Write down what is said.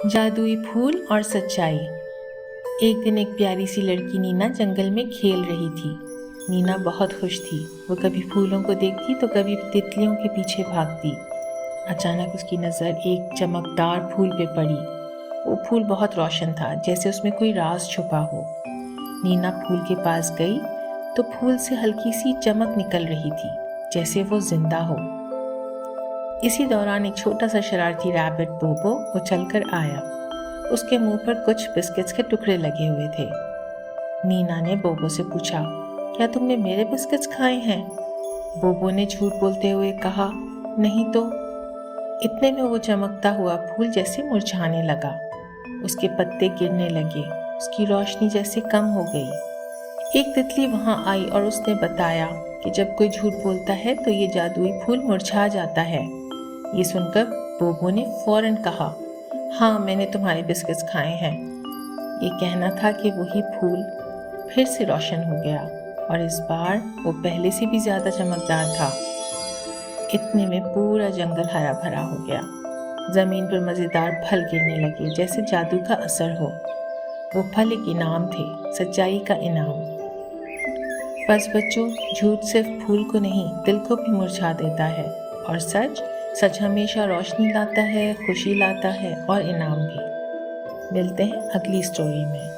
जादुई फूल और सच्चाई। एक दिन एक प्यारी सी लड़की नीना जंगल में खेल रही थी। नीना बहुत खुश थी। वो कभी फूलों को देखती तो कभी तितलियों के पीछे भागती। अचानक उसकी नज़र एक चमकदार फूल पे पड़ी। वो फूल बहुत रोशन था, जैसे उसमें कोई राज छुपा हो। नीना फूल के पास गई तो फूल से हल्की सी चमक निकल रही थी, जैसे वो जिंदा हो। इसी दौरान एक छोटा सा शरारती रैबिट बोबो उछलकर आया। उसके मुंह पर कुछ बिस्किट्स के टुकड़े लगे हुए थे। नीना ने बोबो से पूछा, क्या तुमने मेरे बिस्किट्स खाए हैं? बोबो ने झूठ बोलते हुए कहा, नहीं तो। इतने में वो चमकता हुआ फूल जैसे मुरझाने लगा। उसके पत्ते गिरने लगे, उसकी रोशनी जैसे कम हो गई। एक तितली वहां आई और उसने बताया कि जब कोई झूठ बोलता है तो ये जादुई फूल मुरझा जाता है। ये सुनकर बोबो ने फौरन कहा, हाँ, मैंने तुम्हारे बिस्किट्स खाए हैं। ये कहना था कि वही फूल फिर से रोशन हो गया और इस बार वो पहले से भी ज्यादा चमकदार था। इतने में पूरा जंगल हरा भरा हो गया। जमीन पर मजेदार फल गिरने लगे, जैसे जादू का असर हो। वो फल एक इनाम थे, सच्चाई का इनाम। बस बच्चों, झूठ सिर्फ फूल को नहीं, दिल को भी मुरझा देता है। और सच हमेशा रोशनी लाता है, खुशी लाता है और इनाम भी। मिलते हैं अगली स्टोरी में।